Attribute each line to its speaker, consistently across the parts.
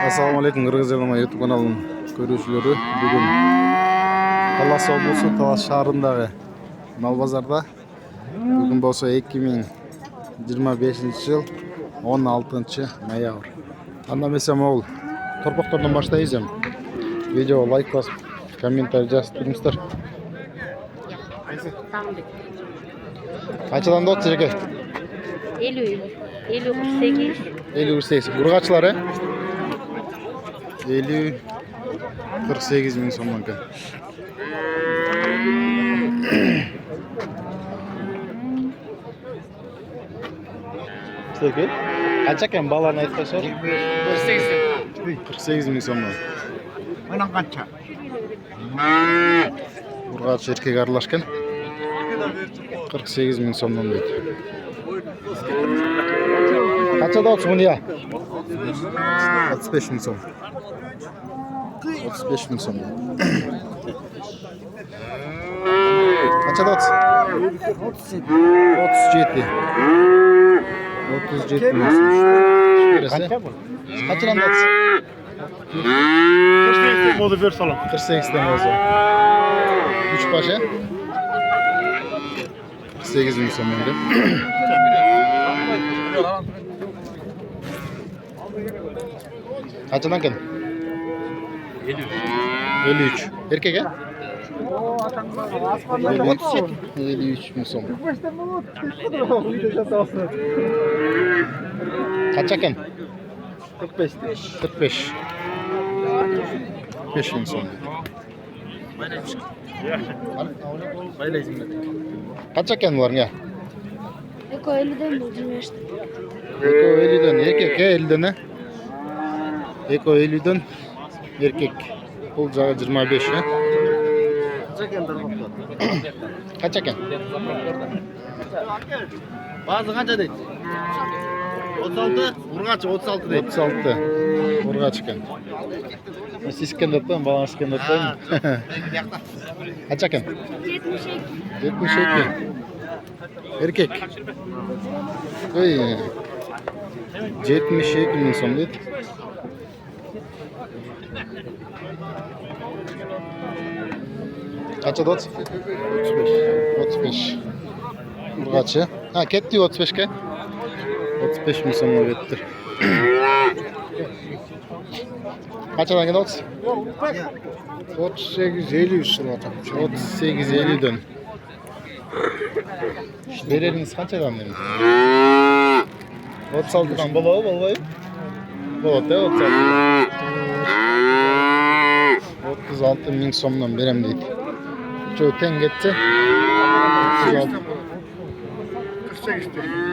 Speaker 1: Assalamu alaikum Kırgız Elma YouTube kanalının görüşleri. Bugün Talas облысы, Talas şahrındağı mal bazarda. Bugün bolsa 2025 yıl 16 noyabr. Anlamesem oğul. Torpaqlardan başlayız hem. Video like basıp, komentar жазып тұрыңыздар. Kaçadan da otacak?
Speaker 2: 50, 48.
Speaker 1: 50-48. Burgaçlar he? 50-48 bin somdan kan. Sevgi? Kaç eken balarını aytkaşar? 48 bin somdan.
Speaker 3: Ana kança.
Speaker 1: Burgaç erkek arılaşken 48 bin somdan deydi. Kaça da olsun bunu ya? 35 bin som. 35 bin som. Kaça da olsun? 37. 37 bin som.
Speaker 3: Kança bu?
Speaker 1: Kaçıran da olsun?
Speaker 3: 48 modu ver salam.
Speaker 1: 48'den olsun. 3 başa. 48 bin som önce. Kaçından kan? 53. Erkek he? 53 bin som. Kaç eken?
Speaker 3: 45.
Speaker 1: 45. 45 bin som. Kaç eken var ya?
Speaker 2: Eko 50'den buldum işte.
Speaker 1: Eko 50'den erkek he 50'den he? Eko 50'den erkek. Pul jağı 25 he? Kaç eken?
Speaker 3: Bazı kança deydi? 36, Urgaç 36 deydi.
Speaker 1: 36. Urgaç eken. Siz iskender atayım, balan iskender atayım. Kaç eken?
Speaker 2: 72.
Speaker 1: 72. Erkek. Oy. 72 bin som deydi. Kaça da 35. 35. Urgaç'ı. Ha ketdi 35 ke. 35 bin somla gettir. Kaçadan gel 30?
Speaker 3: 38 50 üstüne atalım.
Speaker 1: 38 50 dön. Vereriniz kaçadan demiş? 36'dan balağı balayı. Balat da 36. 36 bin somdan verem deydi. Çoğuten gitti. 36.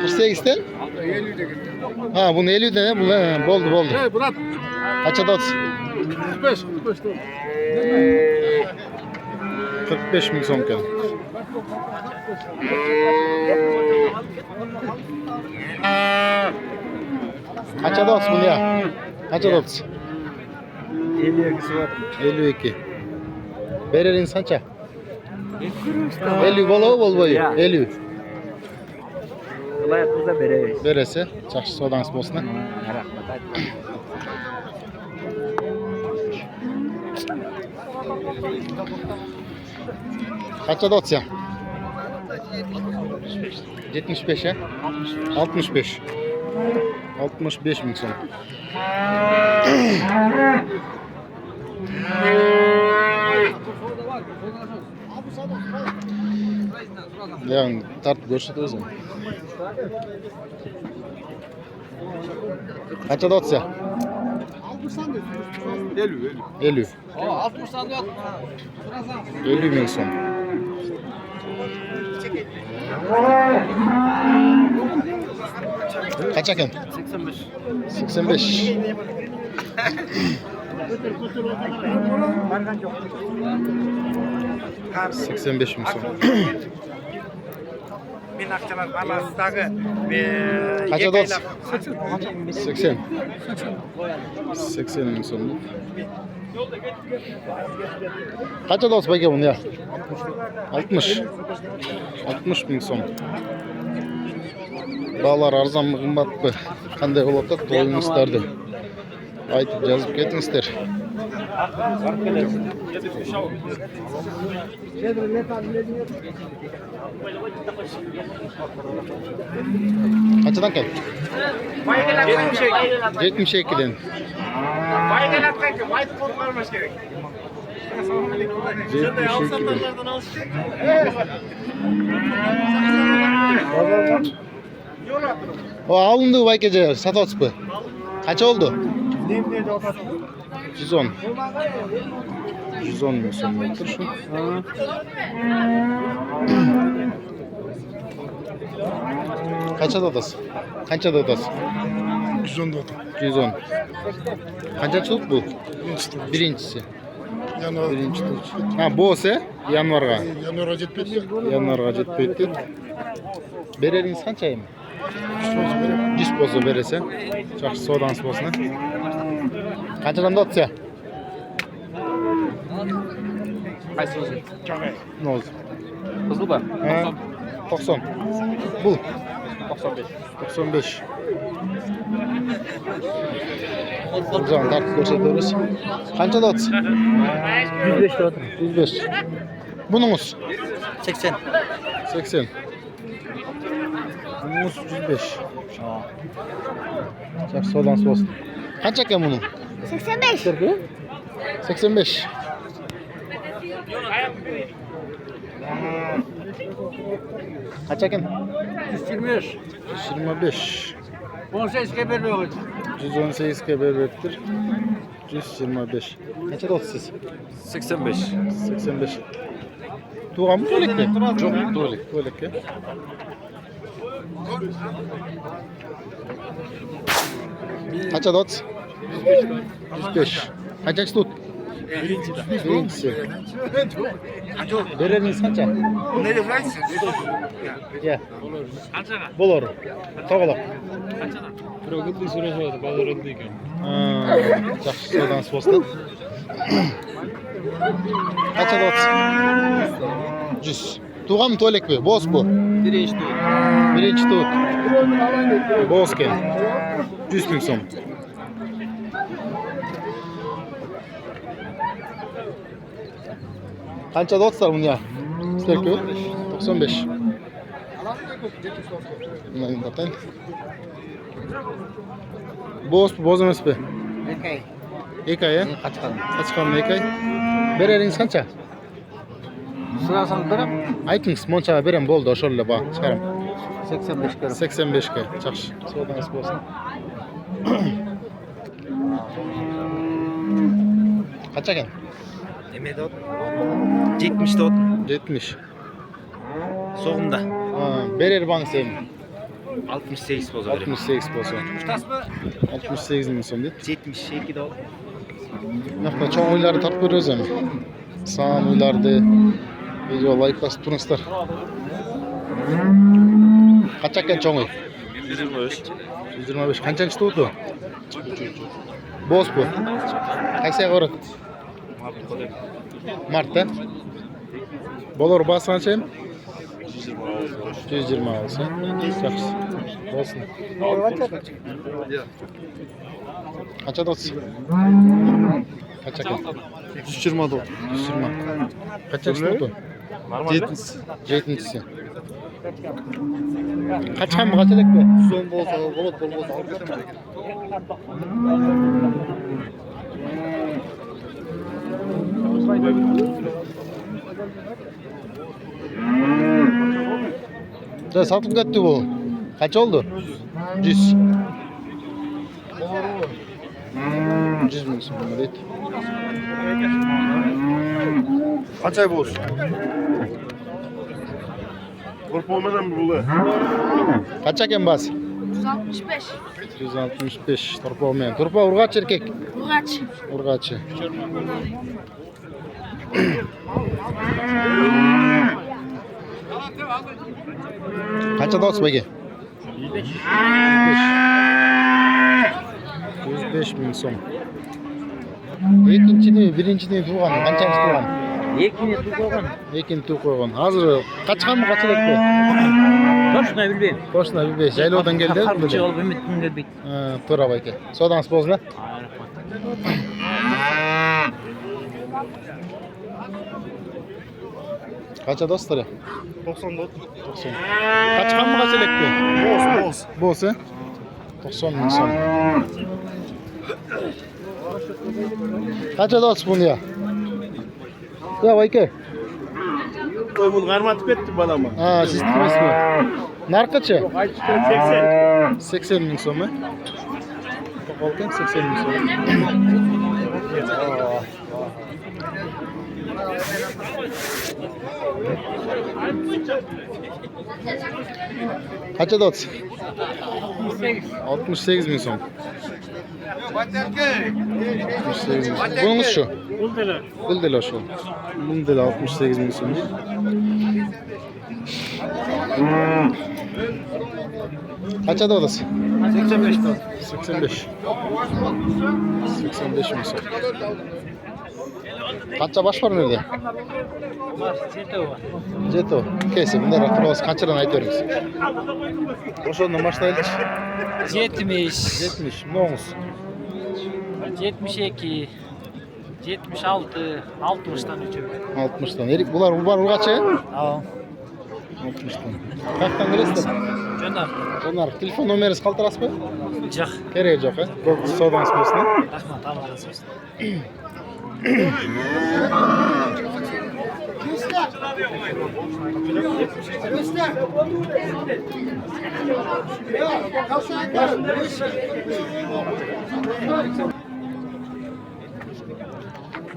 Speaker 1: 48'ten?
Speaker 3: 50 de gitti.
Speaker 1: Ha bunu 50'den he? Boldu.
Speaker 3: Hey Murat.
Speaker 1: Kaçada 30?
Speaker 3: 45.
Speaker 1: 45 bin som kan. Kaçada 30 bunu ya? Kaçada 30?
Speaker 3: 52'si var.
Speaker 1: 52. Vereriniz kaça? 50 bol boyu. 50.
Speaker 3: Kolay kıza bereriz.
Speaker 1: Berese. Çaşı sodanız bolsun ha. Kaçada 30 ya? 75 ya? 65. 65 bin son. Yani tartıp görüşürüz mi? Kaçada 30 ya? 50. 50 bin son. Kaç eken? 85. 85. ...85 bin son.
Speaker 3: Ben akçalar Balas'taki
Speaker 1: Kaça da 80. 80 bin son. Kaça da olsun peki bunu ya? 60. 60 bin son. Bağlar arzan mı kımbat mı? Qanday bo'ladi? To'yini istardi. Айтып жазып кетиңиздер. Kaçadan gel? 72'den. 72'den. O alındı Baykece Satotspu. Kaç oldu? 110. 110 mu sonunda şu? Kaça dadasın? Kaça dadasın?
Speaker 4: 110 dolar.
Speaker 1: 110. Kaçaçılık bu? Birincisi.
Speaker 4: Yanvar.
Speaker 1: Birinci tur. Ha bu olsa yanvarga.
Speaker 4: Yanvarga жетпейді.
Speaker 1: Yanvarga жетпейді. Bereriniz kançayı mı? 100 bolsa berese. Жақсы содаңыз болсын. Қаншадан да отса?
Speaker 3: Qaysi o'zi?
Speaker 1: Ne oldu?
Speaker 3: Qizil ba?
Speaker 1: 90. Bu
Speaker 3: 95.
Speaker 1: 95. O zaman tartib ko'rsatamiz. Qanchada otsa?
Speaker 3: 105 da o'tir.
Speaker 1: 105. Bununuz
Speaker 3: 80.
Speaker 1: 80. Bununuz 105. Жақсы содаңыз болсын. Қанша екен бұның?
Speaker 2: 85.
Speaker 1: 85. Kaç ekin?
Speaker 3: 125.
Speaker 1: 125.
Speaker 3: 18'e vermiyor.
Speaker 1: 118 berberdir. 125. Kaça da siz?
Speaker 3: 85.
Speaker 1: 85. Tuğan mı tuğlek mi? Çok tuğlek. Tuğlek ya. Kaça da 105. Kaçıncı tut? Birincisi. Bereriniz kaça?
Speaker 4: Ne de Fransa?
Speaker 1: Ya. Bolor. To'g'liq.
Speaker 5: Продукты сұрашады, базарында екен.
Speaker 1: Жақсы содан болсын. Қанша отыз? 100. Туған төлек пе? Бос bu.
Speaker 3: Birinchi tur.
Speaker 1: Birinchi tut. Bos ken. 100 ming so'm. Qancha dotslar bunga? Sizlar-ku? 95. Bundan batang. Bos boz emas be. Ekay ya? Qachiqan ekay. Bereringiz qancha?
Speaker 3: Sırasını birim.
Speaker 1: Aytыңыз, monchaga berem bo'ldi, o'shalar bor, chiqaram.
Speaker 3: 85 kere.
Speaker 1: 85 ga. Yaxshi. Savdoңыз bo'lsin. Qancha ekan?
Speaker 3: Nima dot? 70 dot.
Speaker 1: 70.
Speaker 3: So'g'imda.
Speaker 1: Ha, berer bang sen.
Speaker 3: 68 bo'lsa beraman.
Speaker 1: 68 bo'lsa. 68 ming so'm deb.
Speaker 3: 72 dot.
Speaker 1: Naqda cho'ng uylarni topib ko'ramiz ham. Son uylarni video like bosib turasizlar. Qancha ekan cho'ng uy?
Speaker 3: 125.
Speaker 1: 125. Qanchanchi tuvdi? Bos bu. Qaysi ayog'i? Martda. Bolar bas qancha? 120 olsa. Yaxshi. Bo'lsin. Qancha dotsi? Qancha ekan?
Speaker 4: 120 dolar.
Speaker 1: 120. Qanchasi tuvdi? 7-si. Qachqanmi, qachalik bu?
Speaker 4: 110 bo'lsa, bo'ladi, bo'lmasa olib ketaman.
Speaker 1: Ja, satib ketdi bu. Qancha oldi? 100. 100 ming so'm deydi.
Speaker 4: Qancha bo'lsa? Qo'rqolmadan bo'ldi.
Speaker 1: Qancha ekan bas?
Speaker 2: 165.
Speaker 1: 165. Turpa olmayan. Turpa urg'achi erkak.
Speaker 2: Urg'ach.
Speaker 1: Urg'achi. Qancha dots bagi? 105 ming so'm. Ikkinchini, birinchini tug'an, qanchanchi tug'an?
Speaker 3: Екіні туған.
Speaker 1: Lekin tuq qo'ygan. Hozir qachqanmi, qachalik bu?
Speaker 3: Точно білбейм.
Speaker 1: Toshna bilmaysiz. Jaylovdan keldi.
Speaker 3: Qarchi olib ümitim gelbeydi.
Speaker 1: To'rab aka. Sodаңыз bo'lsin. Kaça dostları?
Speaker 4: 94.
Speaker 1: 90. Kaçkan mı kaç elekti?
Speaker 4: Boz.
Speaker 1: Boz he? 90 bin son. Kaça dost bunu ya? Ya Vayke.
Speaker 3: Koy bunu karmatıp etti bana mı?
Speaker 1: Ha siz kimesi mi? Nar kaçı?
Speaker 3: 80.
Speaker 1: 80 bin son mu? Bakalım 80 bin son. Kaça dost? 68 bin son. 68 bin son. Bunun şu. Buldular şu. Buldular 68 bin son. Kaça dost?
Speaker 3: 85 ton.
Speaker 1: 85. 85 bin son. Kaça baş var nerede? Jeto. Kesin bunlar hatırlamaz. Kaçıran aytıyoruz. Oşondan başlayalım.
Speaker 5: 70,
Speaker 1: 70. Ne olmuş?
Speaker 5: 72, 76, 60'tan uçuyor.
Speaker 1: 60'tan. Erik bunlar var kaça?
Speaker 5: Tamam.
Speaker 1: 60'tan. Kaçtan gelirsin?
Speaker 5: Gönder.
Speaker 1: Onlar telefon numarası kaltıras mı?
Speaker 5: Cak.
Speaker 1: Kereye yok ha. Bu sodan spesini.
Speaker 5: Rahman tamam arasın.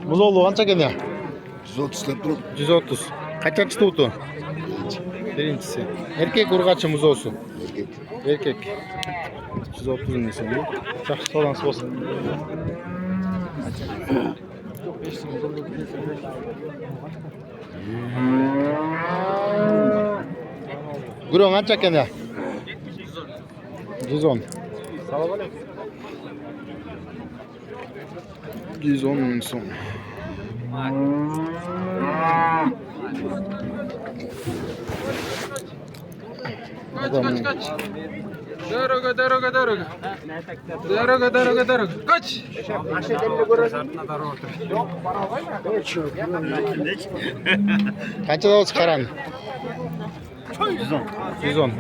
Speaker 1: Muzoğlu ança gene?
Speaker 4: 130 lira durup.
Speaker 1: 130. Kaçak tutu? Birincisi. Erkek urgaçı muzoğusu. Erkek. 130 nesi bu? Çak sodan spesini. Gurun kaç çeken ya? 110. 110 bin son. Kaç.
Speaker 5: Дорога. Kaç.
Speaker 1: Kaça da çıkaran? 110.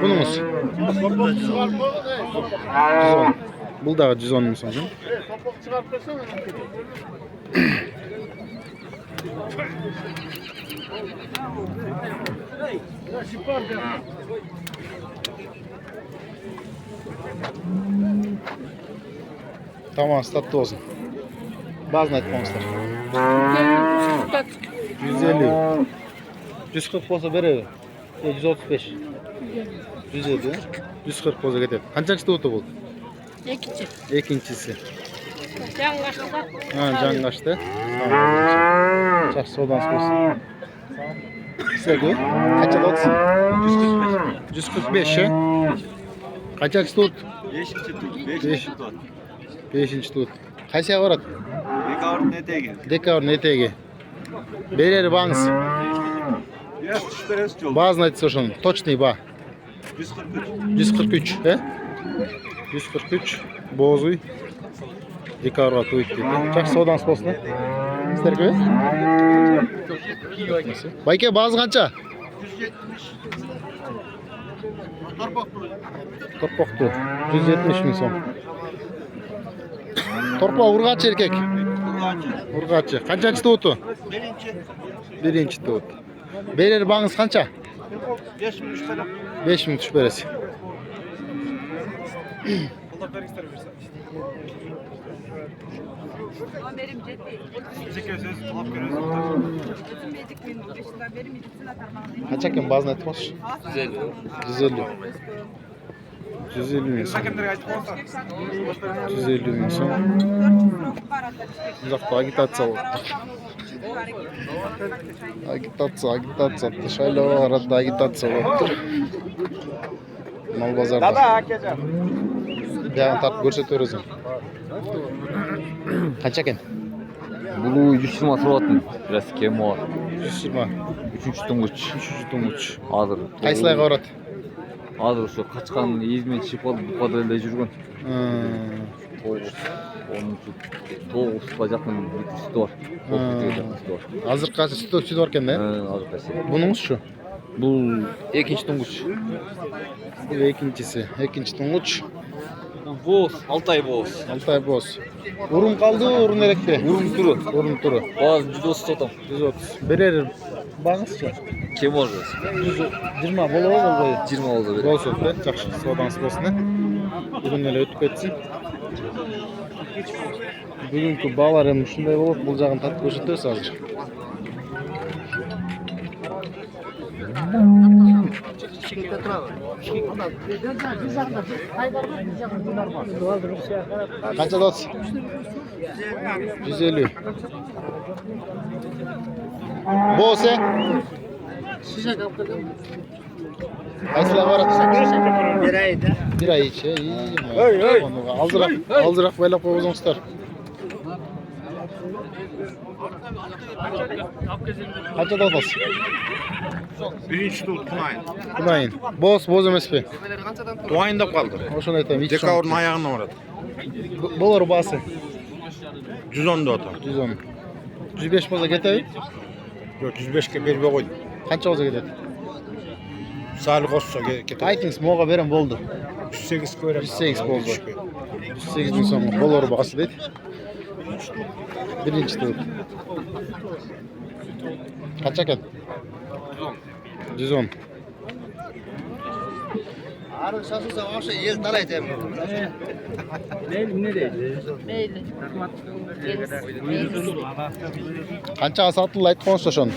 Speaker 1: Bunumuz? 110. Bu da 110 bin son. Tamam, statlı olsun. Bazı net monster. 150. 140 olsa verir. 135. 150. 140 olsa gider. Kaçıncı tutu bu?
Speaker 2: İkinci.
Speaker 1: İkincisi.
Speaker 2: Can kaçtı.
Speaker 1: Ha, can kaçtı. Tamam. Çak soldan sıkıyorsun. Sevgi. Kaça dotsın? 145 he? Kaçak tut? 5. 5. tut. Kaçya varat? Dekavr NTG. Берер bağınız. Bazı net soşun. Точный ba. 143 he? 143. Bozuy. Dekavr'a tuyuk dedi. Çak soğudan spostunu. İster köy? Bayke bazı kança?
Speaker 4: 170.
Speaker 1: Torpaktu. 170 bin son. Torpa urgaç erkek. Urgaçı. Kaçıncı tuğutu? Birinci tuğut. Beyler bağınız kança? 5 bin tuş beresi. Kaçakken bazı net var? 150. 150 bin son. 150 bin son. Uzakta agitatsiya oldu. Agitatsiya. Dışarıda arada agitatsiya oldu. Mal bazarda. Devam tartып көрсөтөбүз. Канча экен?
Speaker 6: Бұл 120 тұратын, біраз кем бар.
Speaker 1: 120.
Speaker 6: Үшінші тұңғыш.
Speaker 1: 3 туңуч.
Speaker 6: Адыр.
Speaker 1: Кайсылайга барат?
Speaker 6: Адыр ошо качкан измен чипал бұқада эле жүргөн. 9'ga жақын sütü var. 9'ga жақын sütü var.
Speaker 1: Азыр қанша sütü бар екен да?
Speaker 6: Азыр қайсы.
Speaker 1: Бұныңызшы?
Speaker 6: Бұл екінші тұңғыш.
Speaker 1: Бұл екіншісі. Екінші тұңғыш.
Speaker 6: Боз, Алтай боз.
Speaker 1: Алтай боз. Урун қалды, урун керек пе?
Speaker 6: Урын түрі.
Speaker 1: Урун туры.
Speaker 6: Баз 130 сотам.
Speaker 1: 130. Берер бағыңызшы?
Speaker 6: Кем olur?
Speaker 1: 20 болу ғой.
Speaker 6: 20 oldu böyle.
Speaker 1: Болсын, жақсы саудаңыз болсын. Бүгін еле өтіп кетсін. Бүгінгі балар hem шындай болып, бұл жағын татып көрсетеміз азыр. Қанша дос? 150. Босы? Қайсылар барады? Bir ay içe iyi. Aldırak байлап қойыңыздар. Қанша дос?
Speaker 3: Birinchi tut Tunayın.
Speaker 1: Tunayın. Boz емес пе?
Speaker 3: Tuayındap kaldı.
Speaker 1: Ошоны айтам.
Speaker 3: Dekavrın ayağına uğradı.
Speaker 1: Болар басы.
Speaker 3: 110 da otu.
Speaker 1: 110. 105 болса кетеби?
Speaker 3: 405'ke berbe koydu.
Speaker 1: Қанша болса кетет?
Speaker 3: Sağlık olsa keter.
Speaker 1: Айтыңыз, моға берем болды.
Speaker 3: 108 көрем.
Speaker 1: 108 болды. 108 мың сом болар бағасы дейді. Бірінші тұғыт. Қанша екен? 110.
Speaker 3: Arı satılsa varsa el talaydı hem.
Speaker 2: Meyli.
Speaker 1: Қаншаға сатылды айтып қойыңызшы ошоны.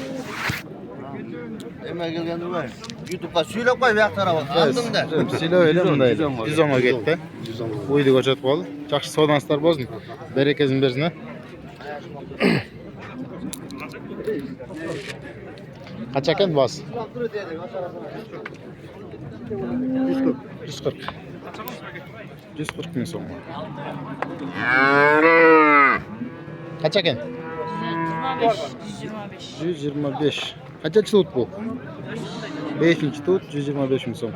Speaker 3: Hemen gelgende var. YouTube'da söylep koy bir tarafa. Aldın da.
Speaker 1: Силөө эле мындай 110га кетти. Уйду көрсөтүп кол. Жакшы саудаңыздар болсун. Берекесин берсин. Қанша екен бас? 140. 140 мың сом. Қанша екен? 125. Қанчанчы тут бұл? 5-ші тут 125 мың сом.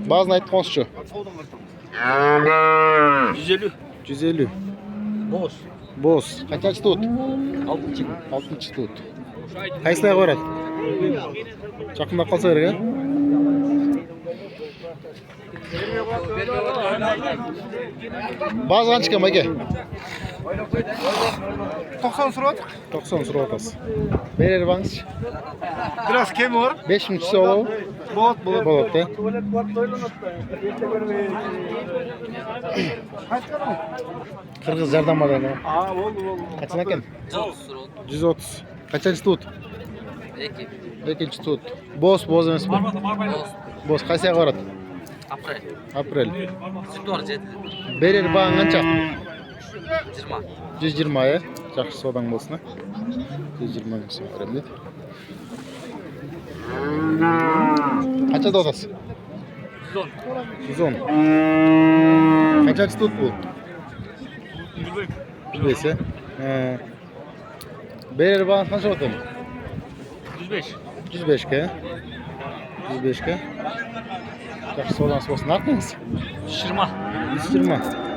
Speaker 1: Базын айтып қойыңызшы.
Speaker 3: 150.
Speaker 1: 150.
Speaker 3: Boş.
Speaker 1: Боз. Қанчанчы тут? 6-ші тут. Қайсылай қойрат? Жақындап қалса керек, а? Базы қанша екен, байке?
Speaker 3: 90 surat.
Speaker 1: 90 сұрап атасыз. Берер бағыңыз?
Speaker 3: Biraz kem var.
Speaker 1: 5 мың түсі олау? Болады, да? Қырғыз жардамадан. Қанша екен? 130. Қаншанчы тут? Екінші тут. Боз емес пе? Боз. Қайсыға барады? Апрель. Берер бағың қанша? 120, е? Жақсы саудаң болсын, 120 мың сом берем дейді. Қаншада отасыз? 110. Қаншанчы тут бұл? 105, е? Берер бағың қанша отыр? 105-ке. 105-ке. Жақсы саудаңыз болсын. Артыңыз? 120.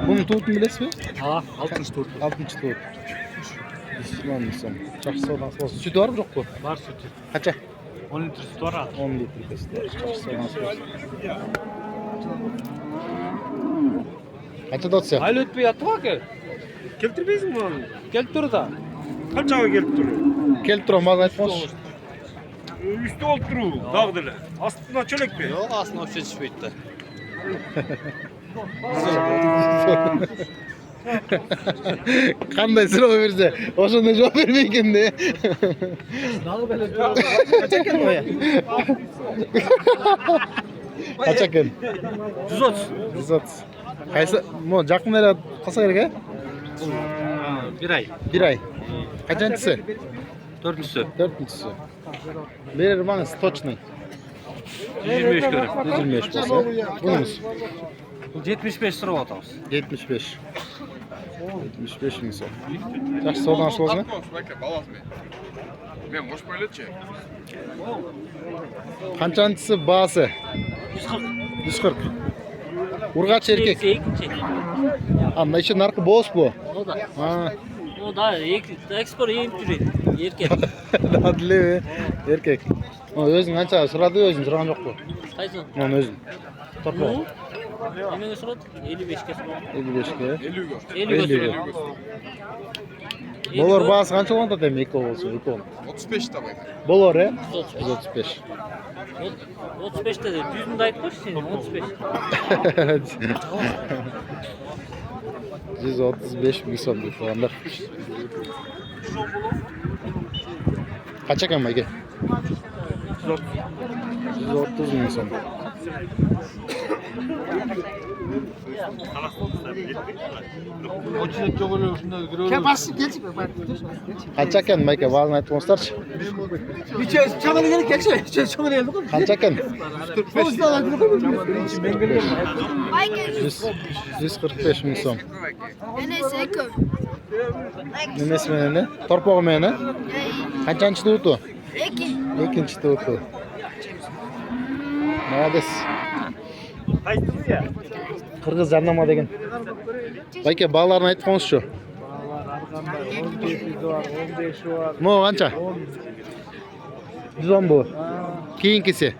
Speaker 1: Бұның туытын білесіз бе?
Speaker 5: 60 tur.
Speaker 1: 60 туыт. 120 мың сом. Жақсы саудаңыз болсын. Sütü var mı жоқ bu?
Speaker 5: Var sütü.
Speaker 1: Қанша?
Speaker 5: 10 litre sütü var abi.
Speaker 1: 10 litre kesti. Жақсы саудаңыз болсын. Қанша дот сен?
Speaker 5: Айлы өтпей жатты ғой әке.
Speaker 3: Keltirmeysin mi onu?
Speaker 5: Келіп тұр да.
Speaker 3: Kaçağa gelip duruyor?
Speaker 1: Келіп тұрам, маған айтып қойшы.
Speaker 3: Üstü olup duruyor. Dağdıyla. Aslında çölek be.
Speaker 5: Yok aslında öpse düşmeydi.
Speaker 1: Қандай сұрау берсе, ошондай жооп бермейкен де. Қанша екен?
Speaker 3: 130.
Speaker 1: 130. Қайсы? Жақын эле қалса керек, е?
Speaker 5: Bir ay.
Speaker 1: Bir ay. Қаншанчысы?
Speaker 5: Dördüncüsü.
Speaker 1: 4-шісі. Берер бағыңыз точный.
Speaker 5: 125 görüm.
Speaker 1: 125 болса. Бұныңыз?
Speaker 5: 75 sıra atağız.
Speaker 1: 75. 75 мың сом. Жақсы саудаңыз болсын. Қаншанчысы басы? 140. Urgaç erkek.
Speaker 2: Ekçi.
Speaker 1: Anda içi narkı boz bu.
Speaker 2: O da.
Speaker 1: Ha.
Speaker 2: O da ekspor yiyip duruyor. Erkek.
Speaker 1: Dadlı erkek. O özün ança sırada özün sıran yok bu.
Speaker 2: Kayson.
Speaker 1: Onun özün. Torpa.
Speaker 2: Hemen surat 55'ke surat.
Speaker 1: 55'ke.
Speaker 2: 50'ge surat.
Speaker 1: Bolor bağısı kança olanda demek o olsun.
Speaker 4: 35 tabi.
Speaker 1: Bolor he?
Speaker 2: 35.
Speaker 1: 135.
Speaker 2: 35'te de düzünde aytmış sen 35.
Speaker 1: 135 bin son bir puanlar. Kaç ekan Mayke? 130 bin son. Kaç ekan Mayke? Vazın aytmışlarçı. Kaç ekan? 145 bin son. Nenesi menene? Torpoğu menene? Kaçıncı tuğutu? İkinci tuğutu. Молодец. Kırgız jandarma degen. Bayke bağlarını aytkoңuz şu. Mo kança? 110 bu. Keyinkisi?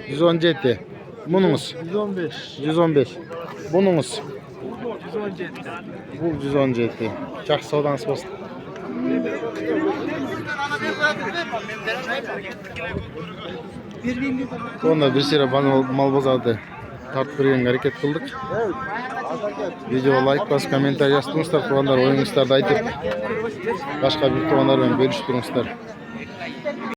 Speaker 1: 117. Bununuz? 115. Bununuz? 117. Жақсы саудаңыз болсын. Onda bir sürü mal bozardı. Tart bergen hareket kıldık. Video like bas, komentar yazsаңыздар, туғандар ойыңыздарды айтып, başka bir туғандармен бөлüşіп тұрыңыздар.